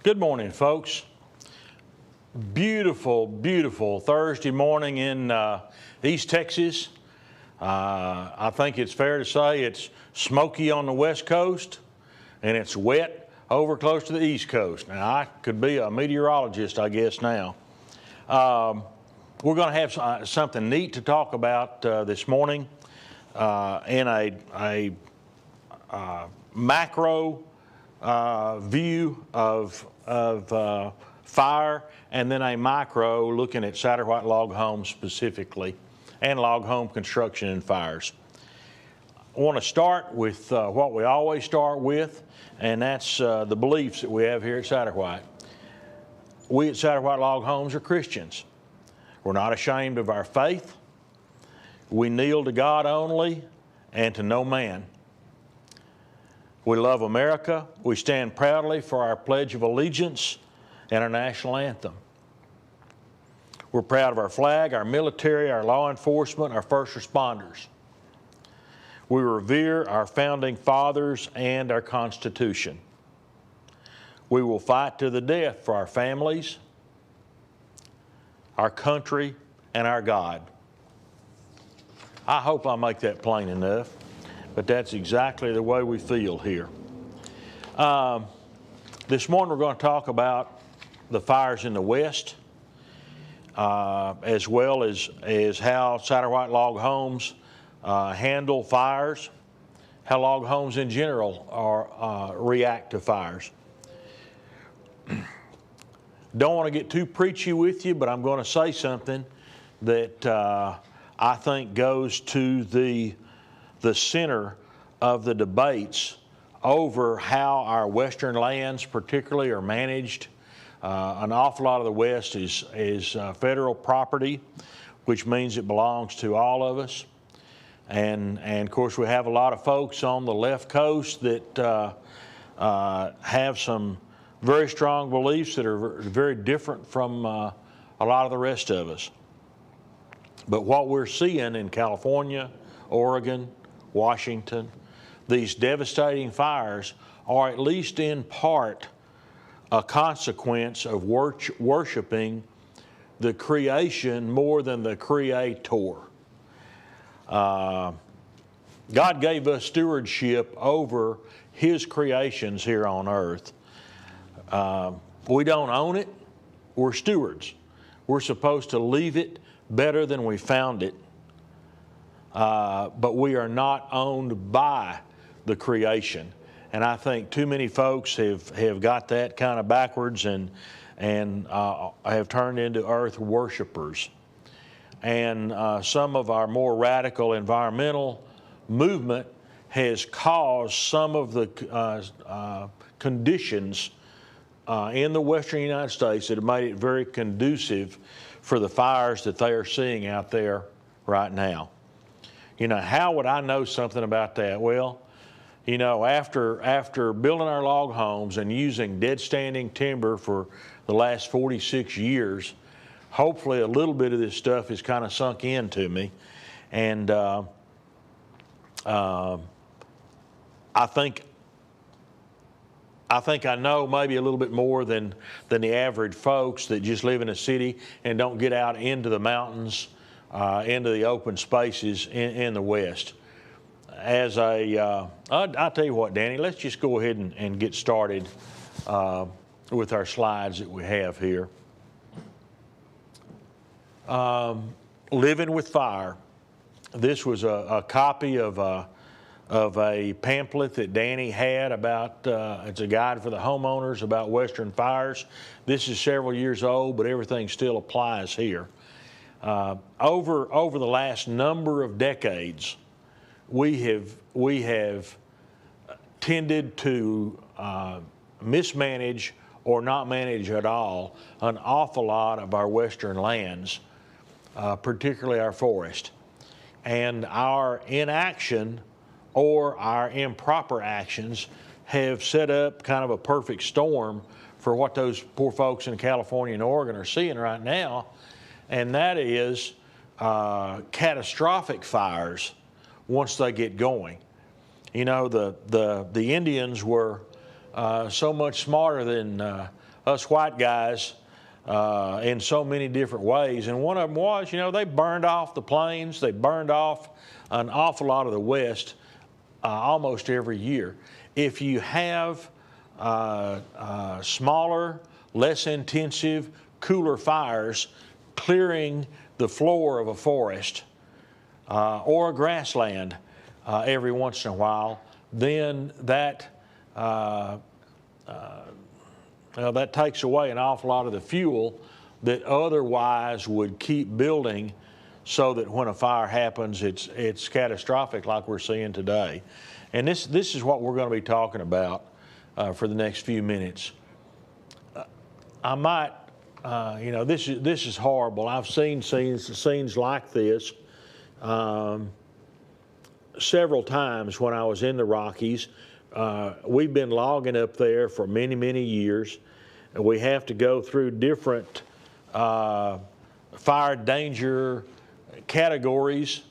Good morning, folks. Beautiful, beautiful Thursday morning in East Texas. I think it's fair to say it's smoky on the West Coast and it's wet over close to the East Coast. Now, I could be a meteorologist, I guess, now. We're going to have something neat to talk about this morning in a macro view of fire, and then a micro looking at Satterwhite log homes specifically, and log home construction and fires. I want to start with what we always start with, and that's the beliefs that we have here at Satterwhite. We at Satterwhite Log Homes are Christians. We're not ashamed of our faith. We kneel to God only and to no man. We love America. We stand proudly for our Pledge of Allegiance and our national anthem. We're proud of our flag, our military, our law enforcement, our first responders. We revere our founding fathers and our Constitution. We will fight to the death for our families, our country, and our God. I hope I make that plain enough, but that's exactly the way we feel here. This morning we're going to talk about the fires in the West, as well as how Satterwhite Log Homes handle fires, how log homes in general react to fires. Don't want to get too preachy with you, but I'm going to say something that I think goes to the center of the debates over how our western lands particularly are managed. An awful lot of the West is federal property, which means it belongs to all of us. And of course we have a lot of folks on the left coast that have some very strong beliefs that are very different from a lot of the rest of us. But what we're seeing in California, Oregon, Washington, these devastating fires are at least in part a consequence of worshiping the creation more than the creator. God gave us stewardship over His creations here on earth. We don't own it. We're stewards. We're supposed to leave it better than we found it. But we are not owned by the creation. And I think too many folks have got that kind of backwards and have turned into earth worshipers. And some of our more radical environmental movement has caused some of the conditions in the western United States that have made it very conducive for the fires that they are seeing out there right now. You know, how would I know something about that? Well, you know, after building our log homes and using dead standing timber for the last 46 years, hopefully a little bit of this stuff has kind of sunk into me. And I think I know maybe a little bit more than the average folks that just live in a city and don't get out into the mountains, into the open spaces in the West. I'll tell you what, Danny, let's just go ahead and get started with our slides that we have here. Living with Fire. This was a copy of a pamphlet that Danny had about, it's a guide for the homeowners about western fires. This is several years old, but everything still applies here. Over the last number of decades, we have tended to mismanage or not manage at all an awful lot of our western lands, particularly our forest. And our inaction or our improper actions have set up kind of a perfect storm for what those poor folks in California and Oregon are seeing right now, and that is catastrophic fires once they get going. You know, the Indians were so much smarter than us white guys in so many different ways. And one of them was, they burned off the plains. They burned off an awful lot of the West almost every year. If you have smaller, less intensive, cooler fires clearing the floor of a forest or a grassland every once in a while, then that that takes away an awful lot of the fuel that otherwise would keep building, so that when a fire happens, it's catastrophic like we're seeing today. And this is what we're going to be talking about for the next few minutes. I might, this is horrible. I've seen scenes like this several times when I was in the Rockies. We've been logging up there for many, many years. And we have to go through different fire danger categories.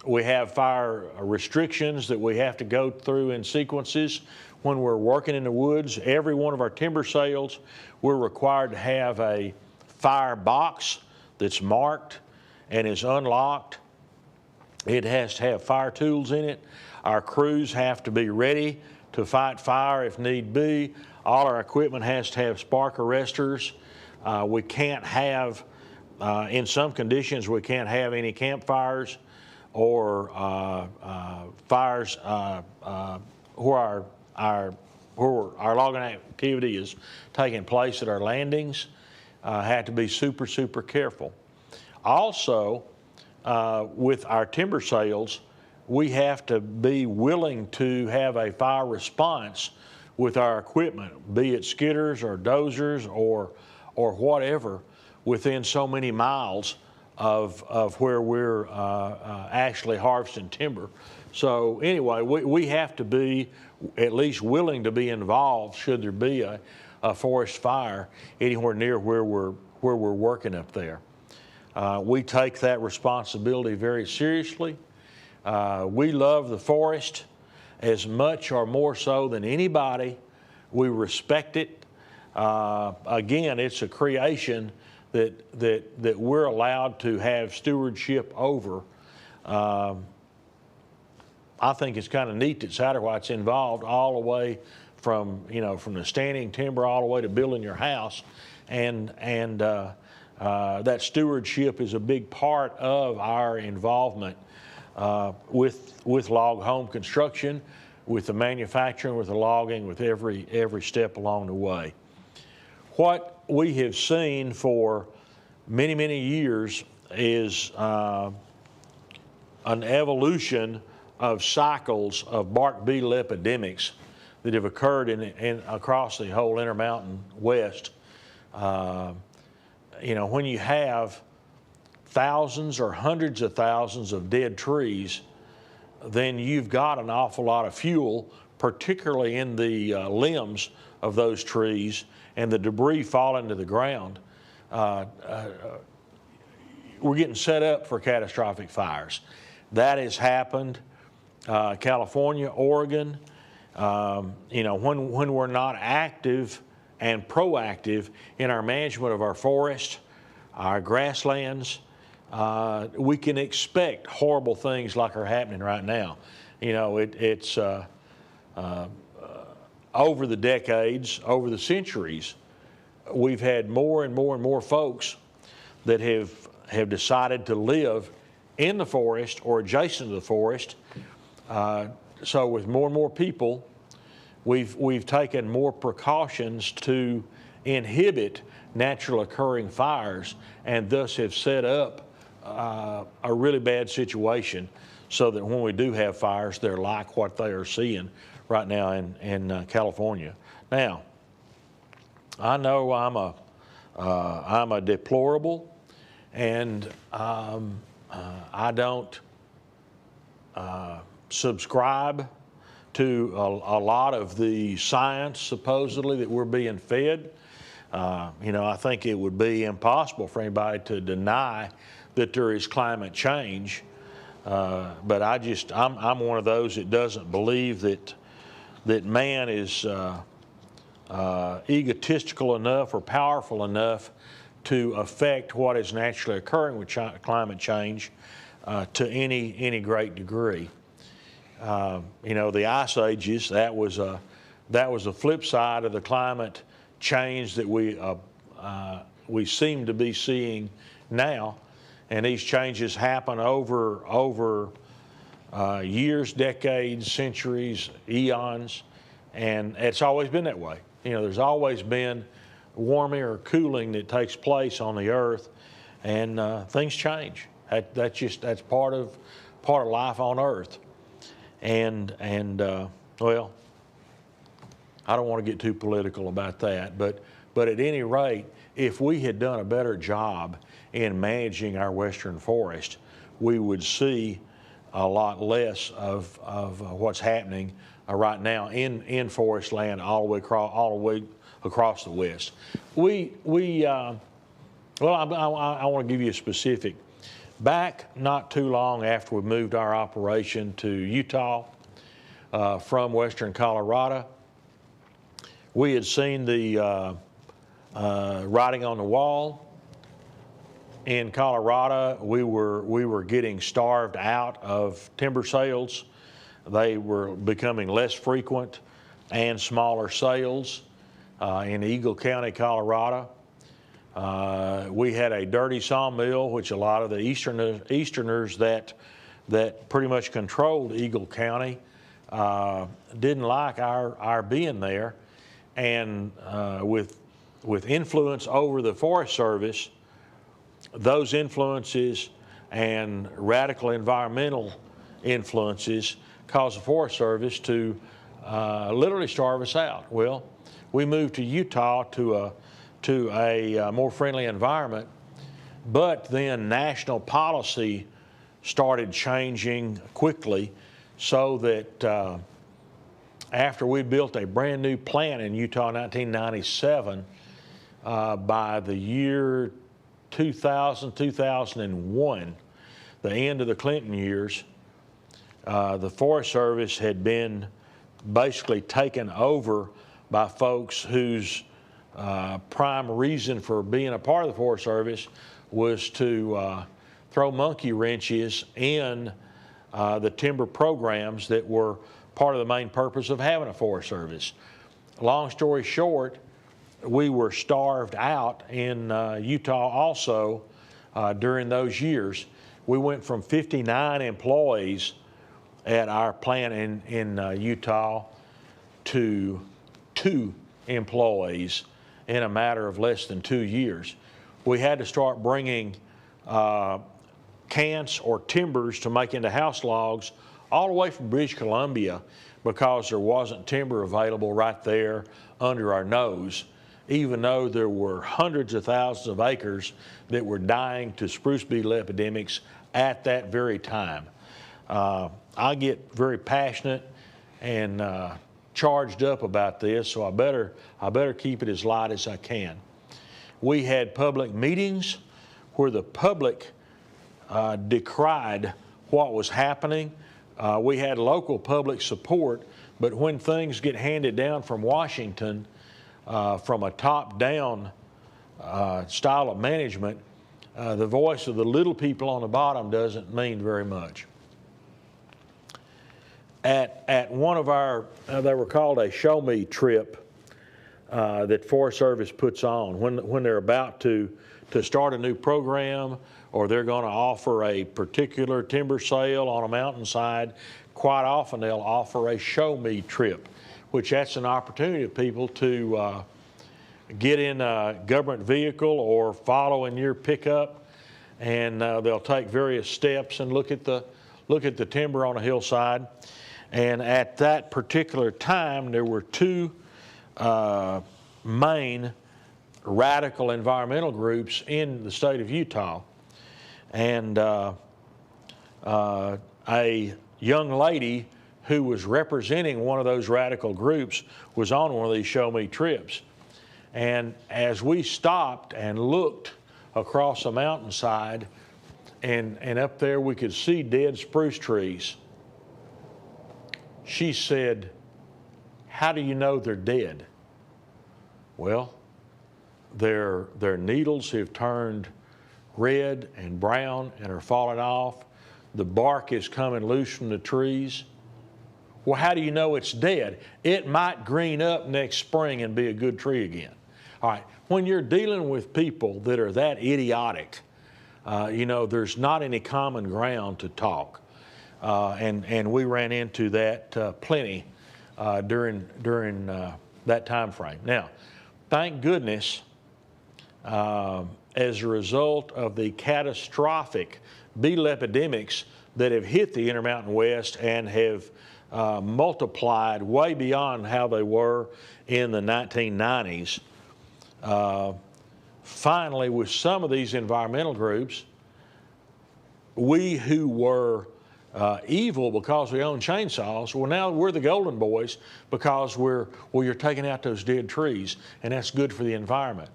We have fire restrictions that we have to go through in sequences when we're working in the woods. Every one of our timber sales, we're required to have a fire box that's marked and is unlocked. It has to have fire tools in it. Our crews have to be ready to fight fire if need be. All our equipment has to have spark arresters. We can't have, in some conditions, we can't have any campfires or fires where our logging activity is taking place at our landings. Have to be super, super careful. Also, with our timber sales, we have to be willing to have a fire response with our equipment, be it skidders or dozers or whatever, within so many miles of where we're actually harvesting timber. So anyway, we have to be at least willing to be involved should there be a forest fire anywhere near where we're working up there. We take that responsibility very seriously. We love the forest as much or more so than anybody. We respect it. Again, it's a creation that we're allowed to have stewardship over. I think it's kind of neat that Satterwhite's involved all the way from the standing timber all the way to building your house, and that stewardship is a big part of our involvement with log home construction, with the manufacturing, with the logging, with every step along the way. What we have seen for many, many years is an evolution of cycles of bark beetle epidemics that have occurred across the whole Intermountain West. When you have thousands or hundreds of thousands of dead trees, then you've got an awful lot of fuel, particularly in the limbs of those trees, and the debris falling to the ground. We're getting set up for catastrophic fires. That has happened. California, Oregon, when we're not active and proactive in our management of our forest, our grasslands, we can expect horrible things like are happening right now. It's over the decades, over the centuries, we've had more and more and more folks that have decided to live in the forest or adjacent to the forest. So with more and more people, we've taken more precautions to inhibit natural occurring fires, and thus have set up a really bad situation so that when we do have fires, they're like what they are seeing right now in California. Now, I know I'm a deplorable, and I don't subscribe to a lot of the science supposedly that we're being fed. I think it would be impossible for anybody to deny that there is climate change, but I'm one of those that doesn't believe that man is egotistical enough or powerful enough to affect what is naturally occurring with climate change to any great degree. You know, the ice ages, that was the flip side of the climate change that we seem to be seeing now, and these changes happen over years, decades, centuries, eons, and it's always been that way. You know, there's always been warming or cooling that takes place on the earth, and things change. That's part of life on earth. And well, I don't want to get too political about that, but at any rate, if we had done a better job in managing our western forest, we would see a lot less of what's happening right now in forest land all the way across the West. I want to give you a specific. Back not too long after we moved our operation to Utah from western Colorado, we had seen the writing on the wall. In Colorado, we were getting starved out of timber sales. They were becoming less frequent and smaller sales in Eagle County, Colorado. We had a dirty sawmill, which a lot of the Easterners that pretty much controlled Eagle County didn't like our being there, and with influence over the Forest Service, those influences and radical environmental influences caused the Forest Service to literally starve us out. Well, we moved to Utah to a more friendly environment, but then national policy started changing quickly, so that after we built a brand new plant in Utah in 1997, by the year 2000, 2001, the end of the Clinton years, the Forest Service had been basically taken over by folks whose prime reason for being a part of the Forest Service was to throw monkey wrenches in the timber programs that were part of the main purpose of having a Forest Service. Long story short, we were starved out in Utah also during those years. We went from 59 employees at our plant in Utah to 2 employees in a matter of less than 2 years. We had to start bringing cants or timbers to make into house logs all the way from British Columbia, because there wasn't timber available right there under our nose, even though there were hundreds of thousands of acres that were dying to spruce beetle epidemics at that very time. I get very passionate and charged up about this, so I better keep it as light as I can. We had public meetings where the public decried what was happening. We had local public support, but when things get handed down from Washington, from a top-down style of management, the voice of the little people on the bottom doesn't mean very much. At one of our, they were called a show me trip that Forest Service puts on when they're about to start a new program, or they're going to offer a particular timber sale on a mountainside. Quite often they'll offer a show me trip, which that's an opportunity of people to get in a government vehicle or follow in your pickup, and they'll take various steps and look at the timber on a hillside. And at that particular time, there were 2 main radical environmental groups in the state of Utah. And a young lady who was representing one of those radical groups was on one of these show me trips. And as we stopped and looked across the mountainside, and up there we could see dead spruce trees, she said, "How do you know they're dead?" Well, their needles have turned red and brown and are falling off. The bark is coming loose from the trees. Well, how do you know it's dead? It might green up next spring and be a good tree again. All right, when you're dealing with people that are that idiotic, there's not any common ground to talk. And we ran into that plenty during that time frame. Now, thank goodness, as a result of the catastrophic beetle epidemics that have hit the Intermountain West and have multiplied way beyond how they were in the 1990s, finally, with some of these environmental groups, we who were evil because we own chainsaws, well, now we're the golden boys because you're taking out those dead trees, and that's good for the environment.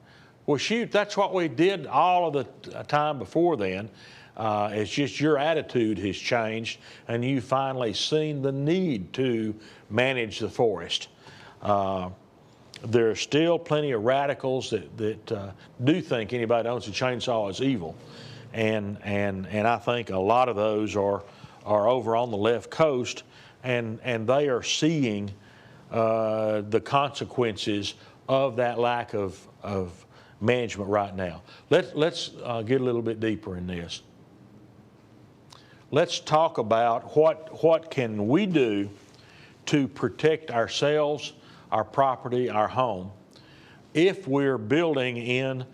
Well, shoot, that's what we did all of the time before then. It's just your attitude has changed, and you've finally seen the need to manage the forest. There are still plenty of radicals that do think anybody that owns a chainsaw is evil, and I think a lot of those are over on the left coast, and they are seeing the consequences of that lack of management right now. Let's get a little bit deeper in this. Let's talk about what can we do to protect ourselves, our property, our home, if we're building in,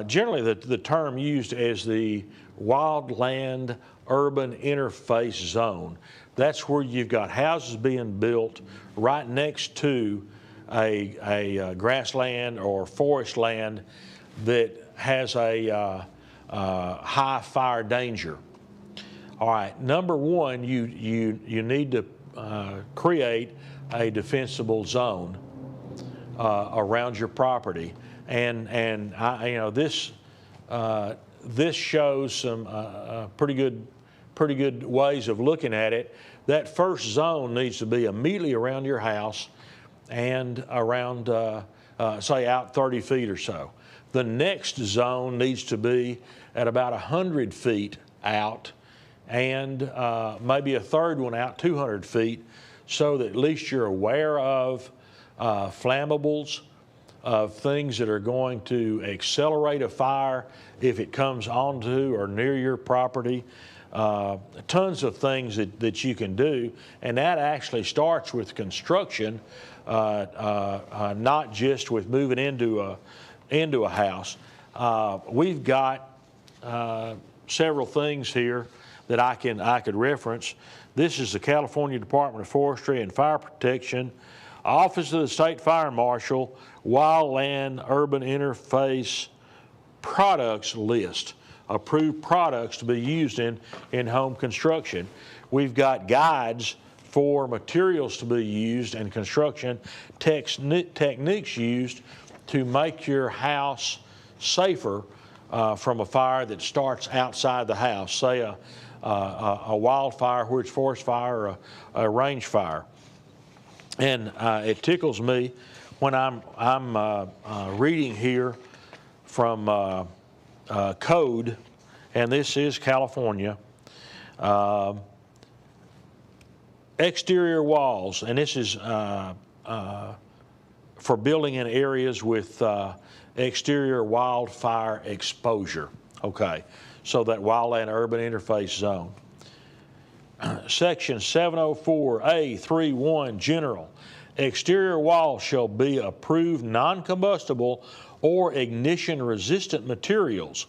generally the term used as the wildland urban interface zone. That's where you've got houses being built right next to a grassland or forest land that has a high fire danger. All right, number one, you need to create a defensible zone around your property, and this shows some pretty good ways of looking at it. That first zone needs to be immediately around your house and around, say, out 30 feet or so. The next zone needs to be at about 100 feet out, and maybe a third one out 200 feet, so that at least you're aware of flammables, of things that are going to accelerate a fire if it comes onto or near your property. Tons of things that you can do, and that actually starts with construction, not just with moving into a house. We've got several things here that I could reference. This is the California Department of Forestry and Fire Protection, Office of the State Fire Marshal, Wildland Urban Interface Products List, approved products to be used in home construction. We've got guides for materials to be used and construction techniques used to make your house safer from a fire that starts outside the house, say a wildfire where it's forest fire or a range fire. And it tickles me when I'm reading here from code, and this is California. Exterior walls, and this is for building in areas with exterior wildfire exposure. Okay, so that wildland urban interface zone. Section 704A31 General. Exterior walls shall be approved non-combustible or ignition-resistant materials,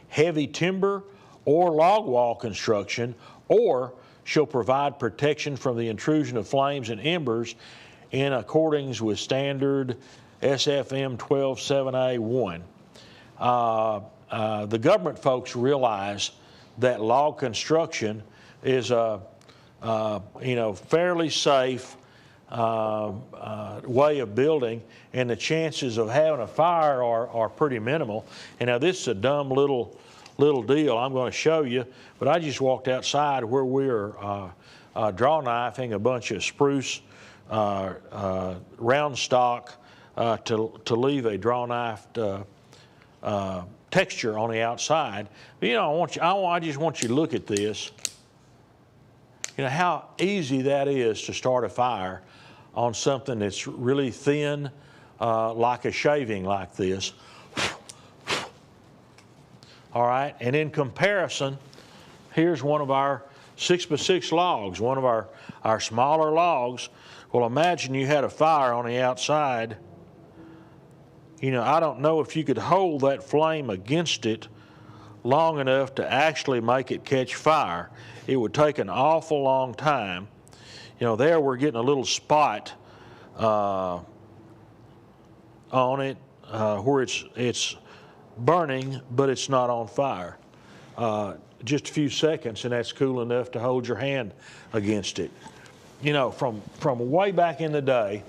heavy timber or log wall construction, or shall provide protection from the intrusion of flames and embers in accordance with standard SFM 127A1. The government folks realize that log construction is a fairly safe way of building, and the chances of having a fire are pretty minimal. And now this is a dumb little deal I'm going to show you, but I just walked outside where we're draw knifing a bunch of spruce round stock to leave a draw knife texture on the outside. But, you know, I just want you to look at this. You know how easy that is to start a fire on something that's really thin, like a shaving like this. All right, and in comparison, here's one of our 6x6 logs, one of our smaller logs. Well, imagine you had a fire on the outside. You know, I don't know if you could hold that flame against it long enough to actually make it catch fire. It would take an awful long time. You know, there we're getting a little spot on it where it's burning, but it's not on fire. Just a few seconds, and that's cool enough to hold your hand against it. You know, from way back in the day,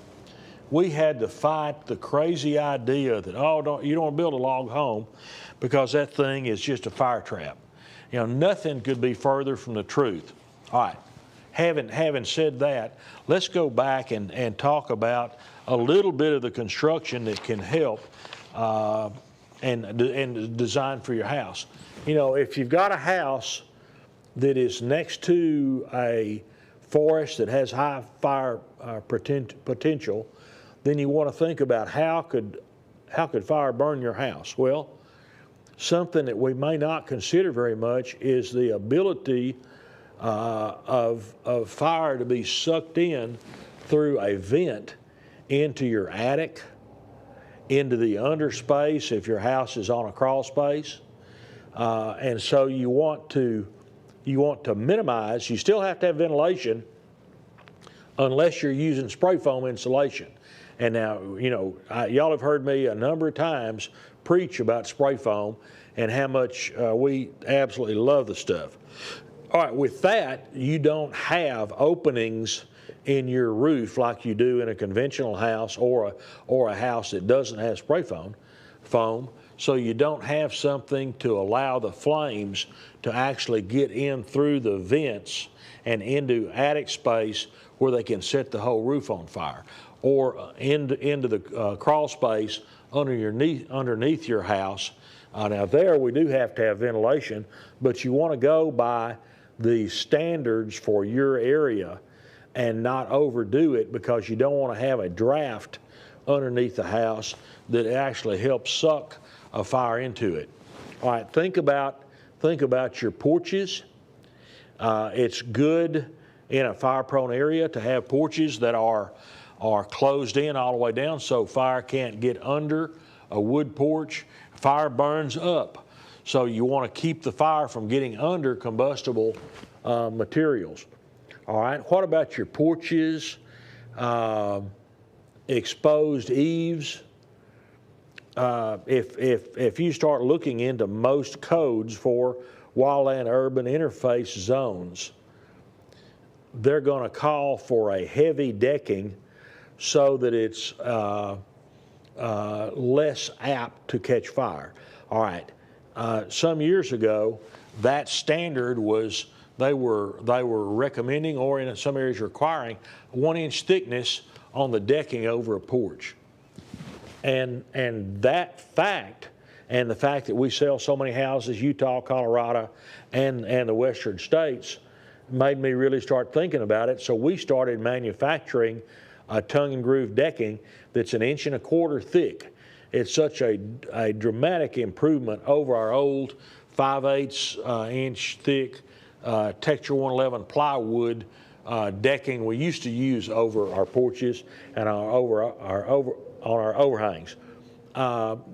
we had to fight the crazy idea that, you don't want to build a log home because that thing is just a fire trap. You know, nothing could be further from the truth. All right, having said that, let's go back and talk about a little bit of the construction that can help and design for your house. You know, if you've got a house that is next to a forest that has high fire potential, then you want to think about how could fire burn your house? Well, something that we may not consider very much is the ability of fire to be sucked in through a vent into your attic, into the underspace if your house is on a crawl space. And so you want to minimize. You still have to have ventilation unless you're using spray foam insulation. And now, you know, y'all have heard me a number of times preach about spray foam and how much we absolutely love the stuff. All right, with that, you don't have openings in your roof like you do in a conventional house or a house that doesn't have spray foam. So you don't have something to allow the flames to actually get in through the vents and into attic space where they can set the whole roof on fire, or into the crawl space underneath your house. Now there we do have to have ventilation, but you want to go by the standards for your area and not overdo it, because you don't want to have a draft underneath the house that actually helps suck a fire into it. All right, think about your porches. It's good in a fire-prone area to have porches that are closed in all the way down so fire can't get under a wood porch. Fire burns up, so you want to keep the fire from getting under combustible materials. All right, what about your porches, exposed eaves? If you start looking into most codes for wildland-urban interface zones, they're going to call for a heavy decking so that it's less apt to catch fire. All right, some years ago, that standard was they were recommending, or in some areas requiring, 1-inch thickness on the decking over a porch. And that fact, and the fact that we sell so many houses, Utah, Colorado, and the western states, made me really start thinking about it. So we started manufacturing a tongue and groove decking that's 1.25 inches thick. It's such a dramatic improvement over our old 5/8 inch thick Texture 111 plywood decking we used to use over our porches and on our overhangs.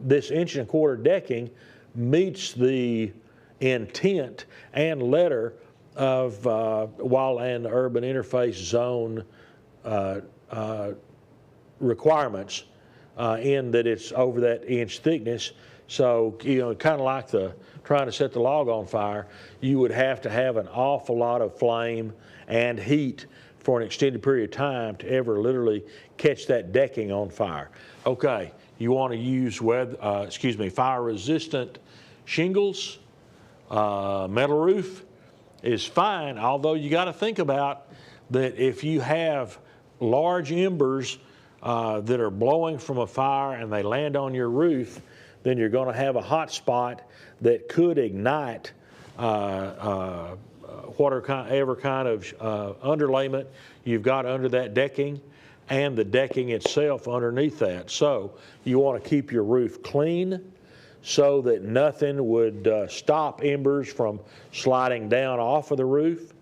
This 1.25 inch decking meets the intent and letter of wildland urban interface zone requirements, in that it's over that inch thickness. So, you know, kind of like trying to set the log on fire, you would have to have an awful lot of flame and heat for an extended period of time to ever literally catch that decking on fire. Okay, you want to use fire-resistant shingles. Metal roof is fine, although you got to think about that if you have large embers that are blowing from a fire and they land on your roof, then you're going to have a hot spot that could ignite whatever kind of underlayment you've got under that decking and the decking itself underneath that. So you want to keep your roof clean so that nothing would stop embers from sliding down off of the roof.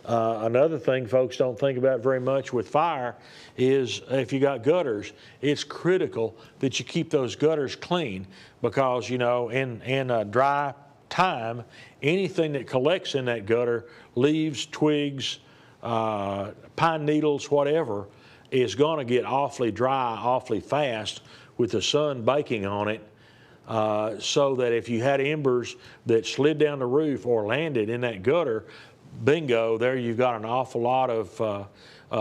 Another thing folks don't think about very much with fire is if you got gutters, it's critical that you keep those gutters clean because, you know, in a dry time, anything that collects in that gutter, leaves, twigs, pine needles, whatever, is going to get awfully dry awfully fast with the sun baking on it. So that if you had embers that slid down the roof or landed in that gutter, bingo, there you've got an awful lot of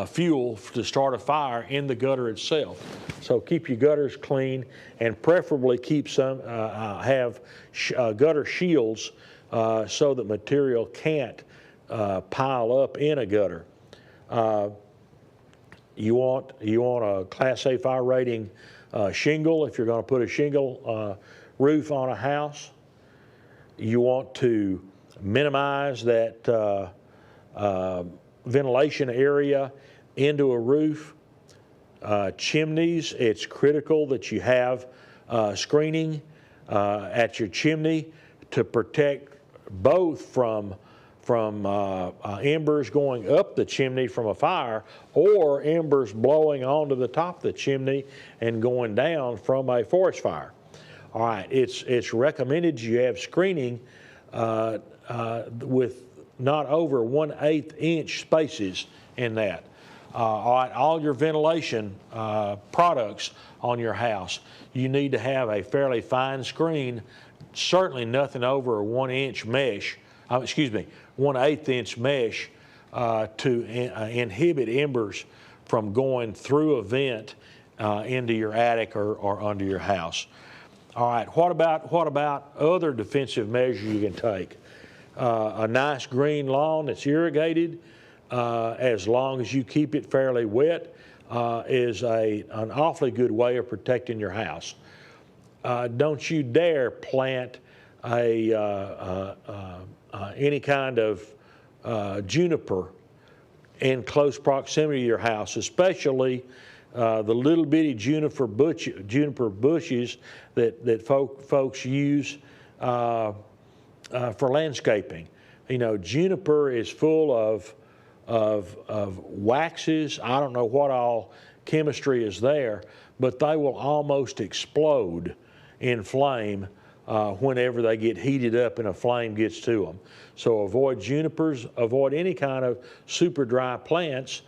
fuel to start a fire in the gutter itself. So keep your gutters clean and preferably keep some, have gutter shields so that material can't pile up in a gutter. You want a Class A fire rating shingle if you're going to put a shingle roof on a house. You want to minimize that ventilation area into a roof. Chimneys, it's critical that you have screening at your chimney to protect both from embers going up the chimney from a fire or embers blowing onto the top of the chimney and going down from a forest fire. All right, it's recommended you have screening with not over 1/8 inch spaces in that. All right, all your ventilation products on your house, you need to have a fairly fine screen, certainly nothing over a 1-inch mesh, 1/8 inch mesh to inhibit embers from going through a vent into your attic or under your house. All right, what about other defensive measures you can take? A nice green lawn that's irrigated, as long as you keep it fairly wet, is an awfully good way of protecting your house. Don't you dare plant any kind of juniper in close proximity to your house, especially the little bitty juniper bushes that folks use for landscaping. You know, juniper is full of waxes. I don't know what all chemistry is there, but they will almost explode in flame whenever they get heated up and a flame gets to them. So avoid junipers, avoid any kind of super dry plants,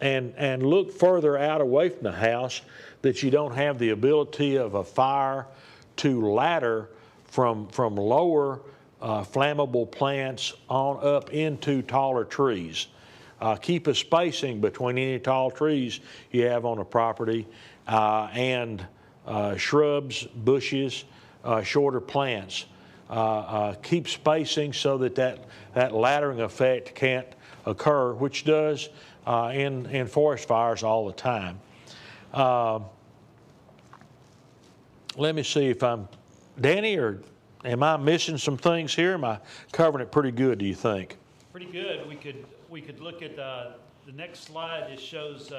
and look further out away from the house that you don't have the ability of a fire to ladder from lower flammable plants on up into taller trees. Keep a spacing between any tall trees you have on the property and shrubs, bushes, shorter plants. Keep spacing so that laddering effect can't occur, which does in forest fires all the time. Let me see if I'm, Danny, or am I missing some things here? Am I covering it pretty good, do you think? Pretty good. We could look at the next slide. It shows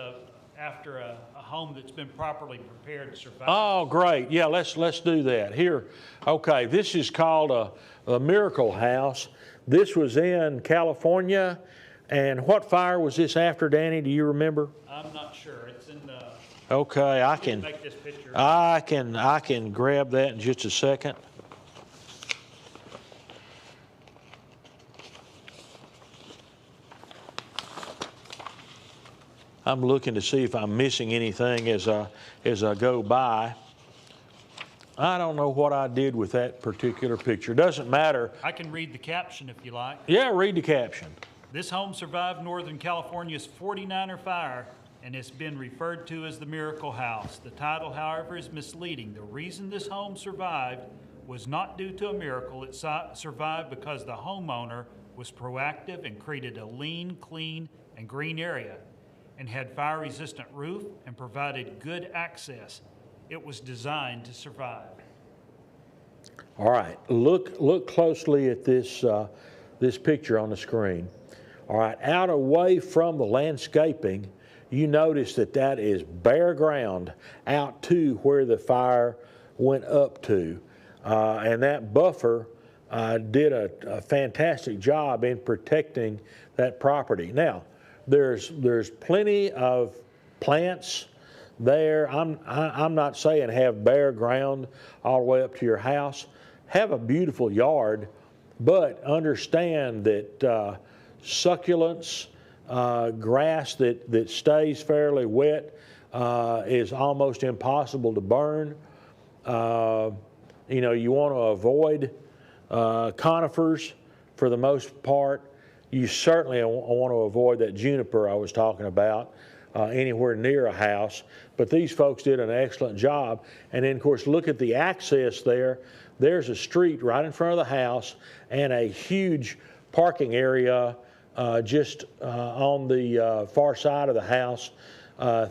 after a home that's been properly prepared to survive. Oh, great. Yeah, let's do that. Here, okay, this is called a miracle house. This was in California. And what fire was this after, Danny? Do you remember? I'm not sure. It's in the... Okay, I can make this picture. I can grab that in just a second. I'm looking to see if I'm missing anything as I go by. I don't know what I did with that particular picture. Doesn't matter. I can read the caption if you like. Yeah, read the caption. This home survived Northern California's 49er fire and has been referred to as the Miracle House. The title, however, is misleading. The reason this home survived was not due to a miracle. It survived because the homeowner was proactive and created a lean, clean, and green area. and had fire-resistant roof and provided good access. It was designed to survive. All right, look closely at this, this picture on the screen. All right, out away from the landscaping, you notice that that is bare ground out to where the fire went up to. And that buffer did a fantastic job in protecting that property. Now, there's plenty of plants there. I'm not saying have bare ground all the way up to your house. Have a beautiful yard, but understand that succulents, grass that stays fairly wet is almost impossible to burn. You know, you want to avoid conifers for the most part. You certainly want to avoid that juniper I was talking about anywhere near a house. But these folks did an excellent job. And then, of course, look at the access there. There's a street right in front of the house and a huge parking area just on the far side of the house.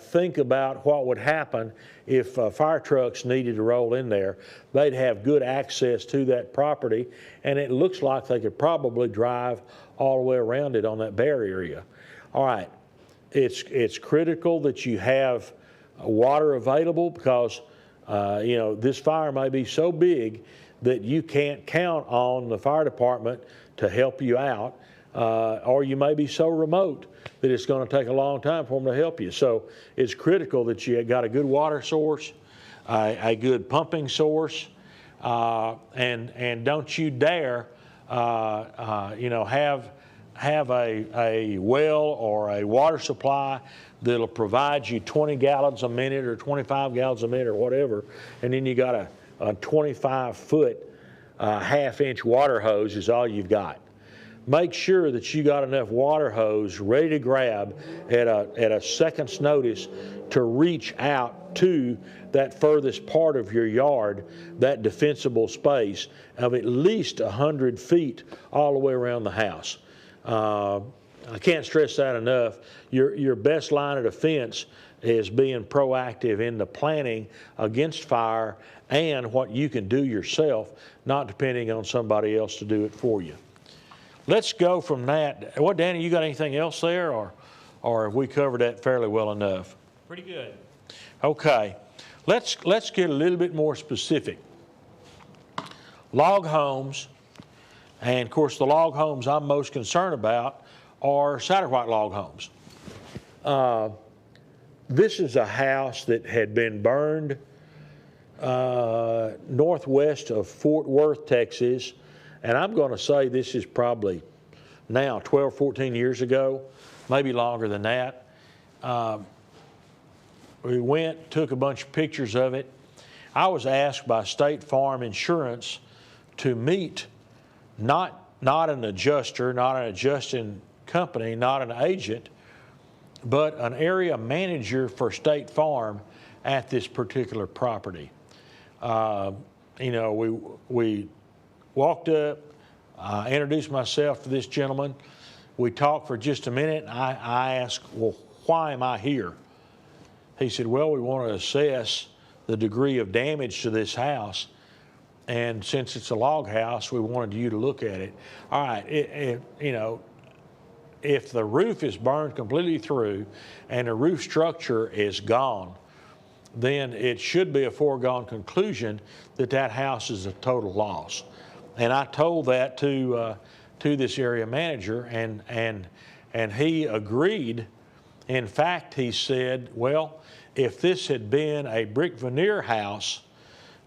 Think about what would happen if fire trucks needed to roll in there. They'd have good access to that property, and it looks like they could probably drive all the way around it on that bare area. All right, it's critical that you have water available because you know, this fire may be so big that you can't count on the fire department to help you out, or you may be so remote that it's going to take a long time for them to help you. So it's critical that you got a good water source, a good pumping source, and don't you dare, you know, have a well or a water supply that'll provide you 20 gallons a minute or 25 gallons a minute or whatever, and then you got a 25-foot half-inch water hose is all you've got. Make sure that you got enough water hose ready to grab at a second's notice to reach out to that furthest part of your yard, that defensible space of at least 100 feet all the way around the house. I can't stress that enough. Your best line of defense is being proactive in the planning against fire and what you can do yourself, not depending on somebody else to do it for you. Let's go from that. What, Danny, you got anything else there, or have we covered that fairly well enough? Pretty good. Okay. Let's get a little bit more specific. Log homes, and of course the log homes I'm most concerned about are Satterwhite log homes. This is a house that had been burned northwest of Fort Worth, Texas, and I'm going to say this is probably now 12, 14 years ago, maybe longer than that. We went, took a bunch of pictures of it. I was asked by State Farm Insurance to meet not an adjuster, not an adjusting company, not an agent, but an area manager for State Farm at this particular property. You know, we walked up, introduced myself to this gentleman. We talked for just a minute, and I asked, well, why am I here? He said, well, we want to assess the degree of damage to this house, and since it's a log house, we wanted you to look at it. All right, you know, if the roof is burned completely through and the roof structure is gone, then it should be a foregone conclusion that that house is a total loss. And I told that to this area manager, and he agreed. In fact, he said, well, if this had been a brick veneer house,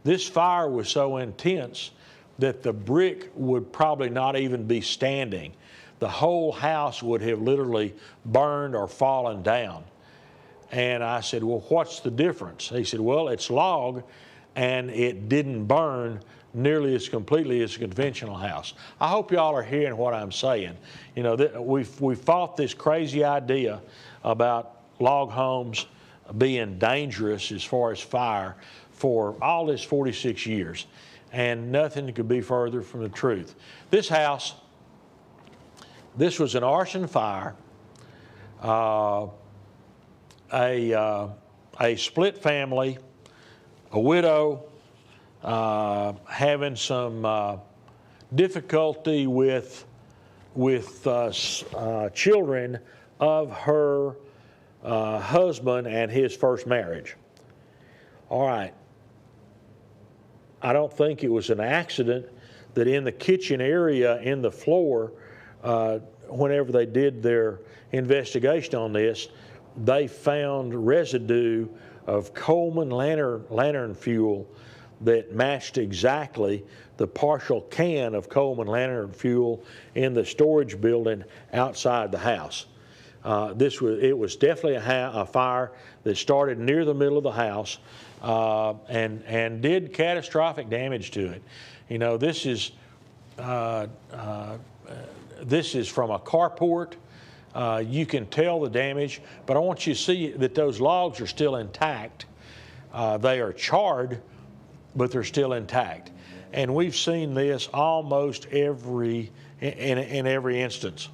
this fire was so intense that the brick would probably not even be standing. The whole house would have literally burned or fallen down. And I said, well, what's the difference? He said, well, it's log and it didn't burn nearly as completely as a conventional house. I hope y'all are hearing what I'm saying. You know, we fought this crazy idea about log homes being dangerous as far as fire for all this 46 years, and nothing could be further from the truth. This house, this was an arson fire. a split family, a widow, having some difficulty with children of her husband and his first marriage. All right. I don't think it was an accident that in the kitchen area, in the floor, whenever they did their investigation on this, they found residue of Coleman lantern fuel that matched exactly the partial can of Coleman lantern fuel in the storage building outside the house. It was definitely a fire that started near the middle of the house and did catastrophic damage to it. You know, this is from a carport. You can tell the damage, but I want you to see that those logs are still intact. They are charred, but they're still intact. And we've seen this almost in every instance.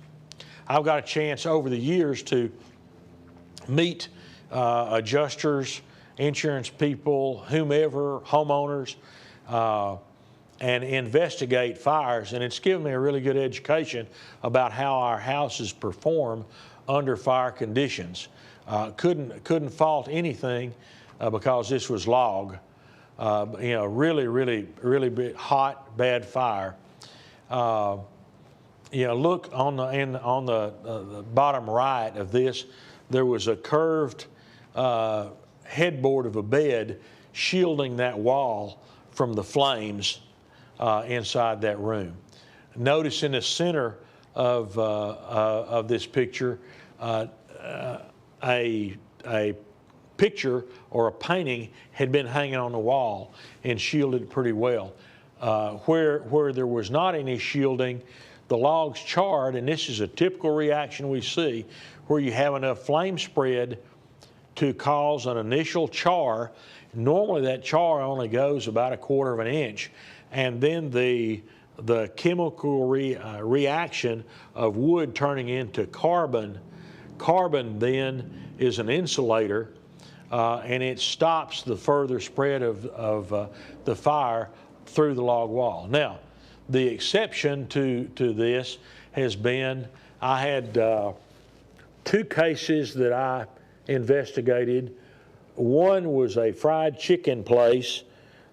I've got a chance over the years to meet adjusters, insurance people, whomever, homeowners, and investigate fires. And it's given me a really good education about how our houses perform under fire conditions. Couldn't fault anything because this was log. You know, really hot, bad fire. You know, look on the bottom right of this, there was a curved headboard of a bed shielding that wall from the flames inside that room. Notice in the center of this picture, a picture or a painting had been hanging on the wall and shielded pretty well. Where there was not any shielding, the logs charred, and this is a typical reaction we see, where you have enough flame spread to cause an initial char. Normally that char only goes about 1/4 of an inch, and then the chemical reaction of wood turning into carbon. Carbon then is an insulator, and it stops the further spread of the fire through the log wall. Now, the exception to this has been, I had 2 cases that I investigated. One was a fried chicken place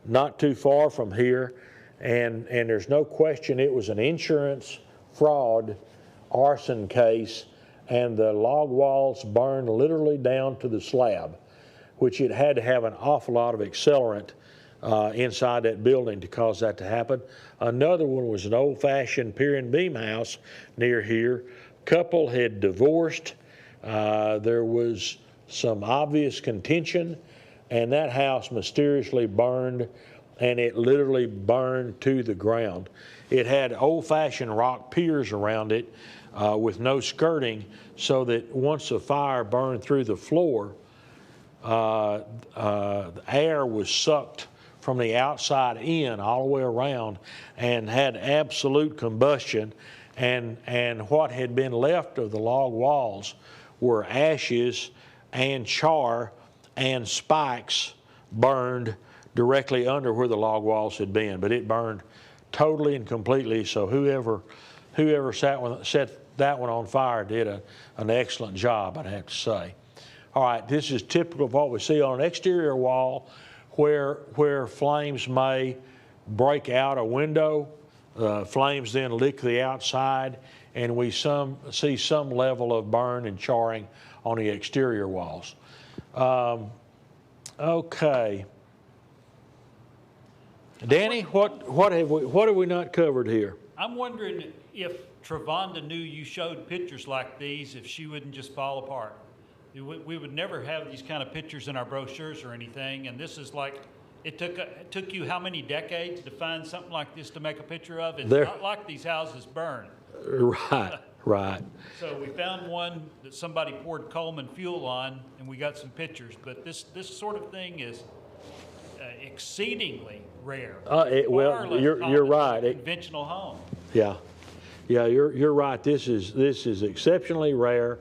not too far from here, and there's no question it was an insurance fraud arson case, and the log walls burned literally down to the slab, which it had to have an awful lot of accelerant inside that building to cause that to happen. Another one was an old-fashioned pier and beam house near here. Couple had divorced. There was some obvious contention, and that house mysteriously burned, and it literally burned to the ground. It had old-fashioned rock piers around it with no skirting, so that once the fire burned through the floor, the air was sucked from the outside in all the way around and had absolute combustion, and what had been left of the log walls were ashes and char and spikes burned directly under where the log walls had been. But it burned totally and completely, so whoever set that one on fire did an excellent job, I'd have to say. All right, this is typical of what we see on an exterior wall where flames may break out a window. Flames then lick the outside, and we see some level of burn and charring on the exterior walls. Okay. Danny, what have we not covered here? I'm wondering if Travonda knew you showed pictures like these, if she wouldn't just fall apart. We would never have these kind of pictures in our brochures or anything, and this is like, it took you how many decades to find something like this to make a picture of? It's not like these houses burn. Right. So we found one that somebody poured Coleman fuel on, and we got some pictures, but this sort of thing is exceedingly rare. Well, you're right. Conventional home. Yeah, you're right. This is exceptionally rare,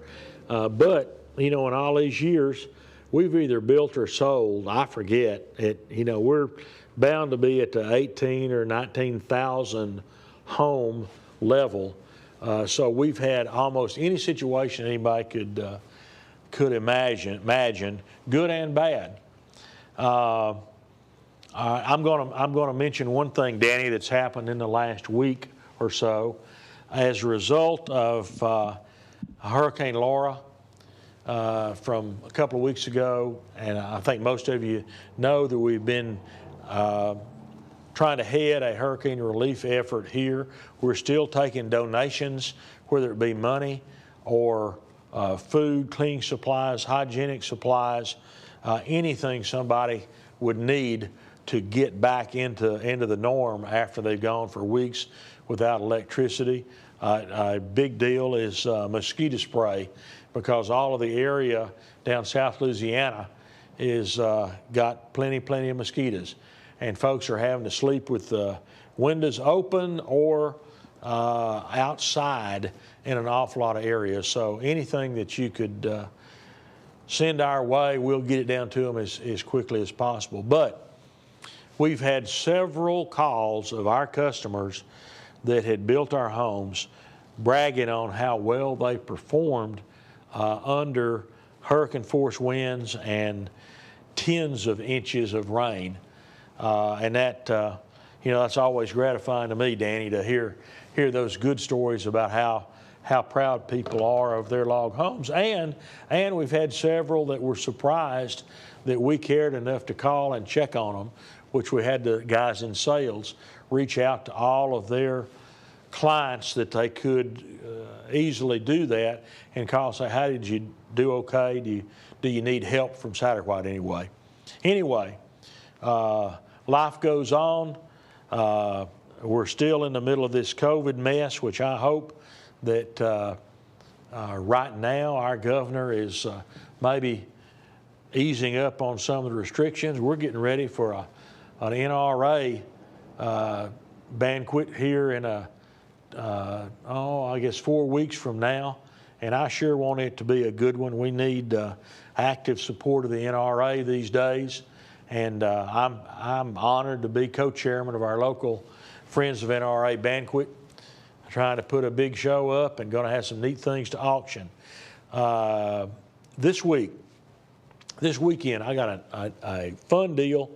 but you know, in all these years, we've either built or sold, I forget, we're bound to be at the 18 or 19,000 home level. So we've had almost any situation anybody could imagine, good and bad. I'm going to mention one thing, Danny, that's happened in the last week or so as a result of Hurricane Laura from a couple of weeks ago, and I think most of you know that we've been trying to head a hurricane relief effort here. We're still taking donations, whether it be money or food, cleaning supplies, hygienic supplies, anything somebody would need to get back into the norm after they've gone for weeks without electricity. A big deal is mosquito spray, because all of the area down South Louisiana is got plenty of mosquitoes, and folks are having to sleep with the windows open or outside in an awful lot of areas. So anything that you could send our way, we'll get it down to them as quickly as possible. But we've had several calls of our customers that had built our homes bragging on how well they performed under hurricane force winds and tens of inches of rain. And that, that's always gratifying to me, Danny, to hear those good stories about how proud people are of their log homes. And we've had several that were surprised that we cared enough to call and check on them, which we had the guys in sales reach out to all of their clients that they could easily do that and call and say, "How did you do? Okay? Do you need help from Satterwhite anyway?" Anyway, life goes on. We're still in the middle of this COVID mess, which I hope that right now our governor is maybe easing up on some of the restrictions. We're getting ready for an NRA banquet here in I guess 4 weeks from now, and I sure want it to be a good one. We need active support of the NRA these days, and I'm honored to be co-chairman of our local Friends of NRA banquet, trying to put a big show up and going to have some neat things to auction. This weekend, I got a fun deal.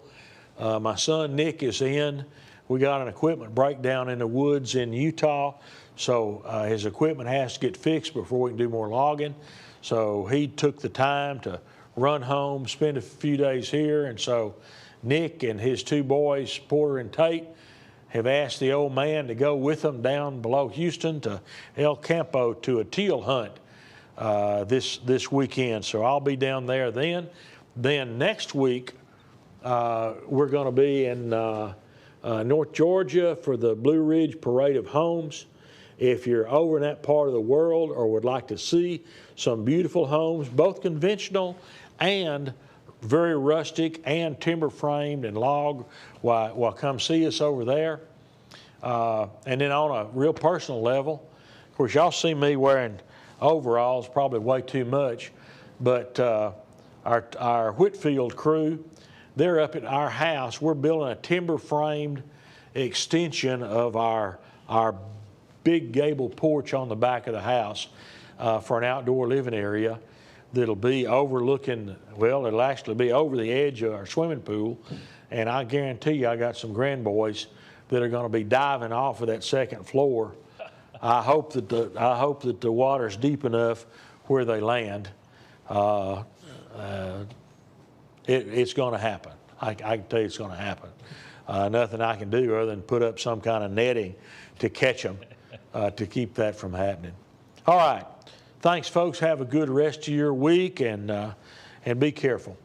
My son Nick is in. We got an equipment breakdown in the woods in Utah, so his equipment has to get fixed before we can do more logging. So he took the time to run home, spend a few days here, and so Nick and his two boys, Porter and Tate, have asked the old man to go with them down below Houston to El Campo to a teal hunt this weekend. So I'll be down there then. Then next week, we're going to be in North Georgia for the Blue Ridge Parade of Homes. If you're over in that part of the world or would like to see some beautiful homes, both conventional and very rustic and timber framed and log, well, come see us over there. And then on a real personal level, of course, y'all see me wearing overalls, probably way too much, but our Whitfield crew, they're up at our house. We're building a timber framed extension of our big gable porch on the back of the house for an outdoor living area that'll be overlooking, well, it'll actually be over the edge of our swimming pool. And I guarantee you I got some grandboys that are going to be diving off of that second floor. I hope that the water's deep enough where they land. It's going to happen. I can tell you it's going to happen. Nothing I can do other than put up some kind of netting to catch them to keep that from happening. All right. Thanks, folks. Have a good rest of your week and be careful.